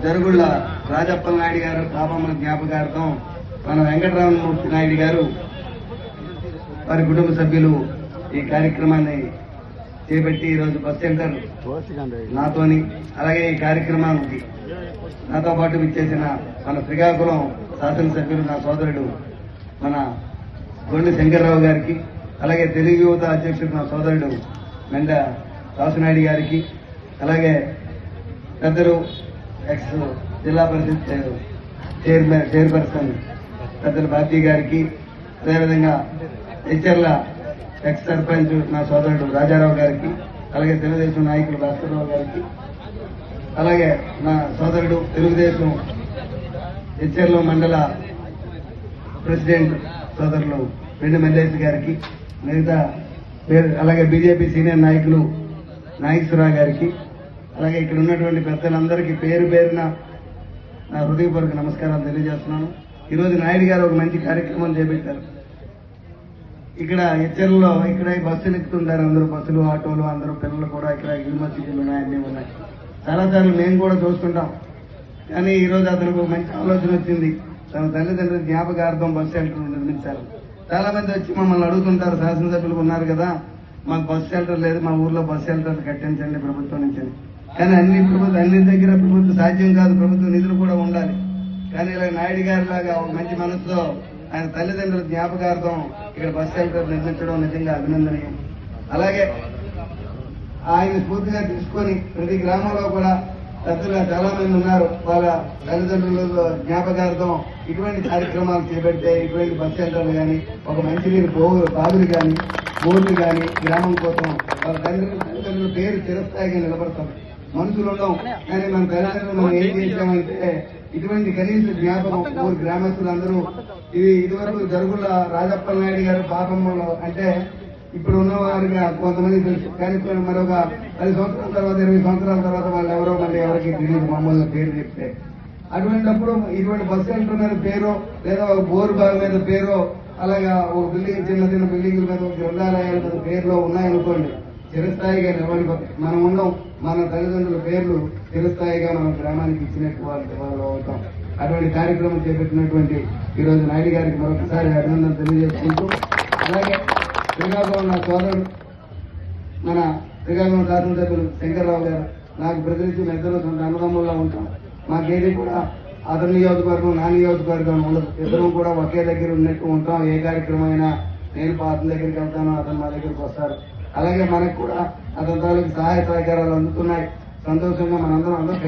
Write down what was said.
జరుగుళ్ళ రాజప్పల నాయుడు గారు పాపమ్మ జ్ఞాపకార్థం మన వెంకటరామమూర్తి నాయుడు గారు వారి కుటుంబ సభ్యులు ఈ కార్యక్రమాన్ని చేపట్టి ఈరోజు బస్ సెంటర్ నాతోని అలాగే ఈ కార్యక్రమానికి నాతో పాటు విచ్చేసిన మన శ్రీకాకుళం శాసనసభ్యులు నా సోదరుడు మన గొండి శంకర్రావు గారికి అలాగే తెలుగు యువత అధ్యక్షుడు నా సోదరుడు మెండ రాసునాయుడు గారికి అలాగే పెద్దలు ఎక్స్ జిల్లా పరిషత్ చైర్పర్సన్ పెద్దల భారతీ గారికి అదేవిధంగా హెచ్ఎర్ల ఎక్స్ సర్పంచ్ నా సోదరుడు రాజారావు గారికి అలాగే తెలుగుదేశం నాయకులు భాస్కర్రావు గారికి అలాగే నా సోదరుడు తెలుగుదేశం హెచ్ఎర్ల మండల ప్రెసిడెంట్ సోదరులు రెండు మల్లేష్ గారికి మిగతా అలాగే బీజేపీ సీనియర్ నాయకులు నాగేశ్వరరావు గారికి అలాగే ఇక్కడ ఉన్నటువంటి పెద్దలందరికీ పేరు పేరున నా హృదయపూర్వక నమస్కారాలు తెలియజేస్తున్నాను. ఈరోజు నాయుడు గారు ఒక మంచి కార్యక్రమం చేపట్టారు. ఇక్కడ హెచ్చర్లలో ఇక్కడ బస్సులు ఎక్కుతుంటారు, అందరూ బస్సులు ఆటోలు అందరూ పిల్లలు కూడా ఇక్కడ యూనివర్సిటీలు ఉన్నాయి, అన్నీ ఉన్నాయి. చాలాసార్లు మేము కూడా చూస్తుంటాం. కానీ ఈరోజు అతనికి ఒక మంచి ఆలోచన వచ్చింది. తన తల్లిదండ్రుల జ్ఞాపకార్థం బస్సు షెల్టర్ నిర్మించారు. చాలా మంది వచ్చి మమ్మల్ని అడుగుతుంటారు, శాసనసభ్యులు ఉన్నారు కదా, మాకు బస్సు షెల్టర్ లేదు, మా ఊర్లో బస్సు షెల్టర్ కట్టించండి ప్రభుత్వం నుంచి. కానీ అన్ని దగ్గర ప్రభుత్వం సాధ్యం కాదు, ప్రభుత్వ నిధులు కూడా ఉండాలి. కానీ ఇలా నాయుడు గారి లాగా ఒక మంచి మనసుతో ఆయన తల్లిదండ్రుల జ్ఞాపకార్థం ఇక్కడ బస్ షెల్టర్ నిర్మించడం నిజంగా అభినందనీయం. అలాగే ఆయన స్ఫూర్తిగా తీసుకొని ప్రతి గ్రామంలో కూడా పెద్దలుగా చాలా మంది ఉన్నారు, వాళ్ళ తల్లిదండ్రుల జ్ఞాపకార్థం ఇటువంటి కార్యక్రమాలు చేపడితే ఇటువంటి బస్ షెల్టర్లు కానీ ఒక మంచినీరు బావులు కానీ బోర్లు కానీ గ్రామం కోసం వాళ్ళ తల్లిదండ్రుల పేరు చిరస్థాయిగా నిలబడతాం. మనుషులు ఉండవు, కానీ మన తల్లిదండ్రులు మనం ఏం చేశామంటే ఇటువంటి కనీస జ్ఞాపకం ఊరు గ్రామస్తులందరూ ఇదివరకు జరుగుళ్ళ రాజప్పల నాయుడు గారు పాపమ్మలో అంటే ఇప్పుడు ఉన్నవారుగా కొంతమంది తెలుసు, కానీ మరొక 10 సంవత్సరాల తర్వాత 20 సంవత్సరాల తర్వాత వాళ్ళు ఎవరో మళ్ళీ ఎవరికి తెలియదు మమ్మల్ని పేరు చెప్తే. అటువంటిప్పుడు ఇటువంటి బస్ సెంటర్ మీద పేరో లేదా ఒక బోరు బావి మీద పేరో అలాగా ఒక బిల్డింగ్ చిన్న బిల్డింగ్ల మీద గ్రంథాలయాల మీద పేర్లో ఉన్నాయనుకోండి, చిరస్థాయిగా నిలబడిపోతాయి. మనం ఉండం, మన తల్లిదండ్రుల పేర్లు చిరస్థాయిగా మన గ్రామానికి ఇచ్చినట్టు వాళ్ళు అవుతాం. అటువంటి కార్యక్రమం చేపట్టినటువంటి ఈరోజు నాయుడు గారికి మరొకసారి అభినందన తెలియజేసుకుంటూ, అలాగే శ్రీకాకుళం నా సోదరుడు మన శ్రీకాకుళం శాసనసభ్యులు శంకర్రావు గారు నాకు ప్రతినిత్యం ఇద్దరు సొంత అన్నదమ్ముల్లో ఉంటాం. మాకేది కూడా అతని నియోజకవర్గం నా నియోజకవర్గం ఉండదు, ఇద్దరం కూడా ఒకే దగ్గర ఉన్నట్టు ఉంటాం. ఏ కార్యక్రమం అయినా నేను అతని దగ్గరికి వెళ్తాను, అతను మా దగ్గరికి వస్తారు. అలాగే మనకు కూడా అతని తాలూకు సహాయ సహకారాలు అందుతున్నాయి. సంతోషంగా మనందరం కలిసి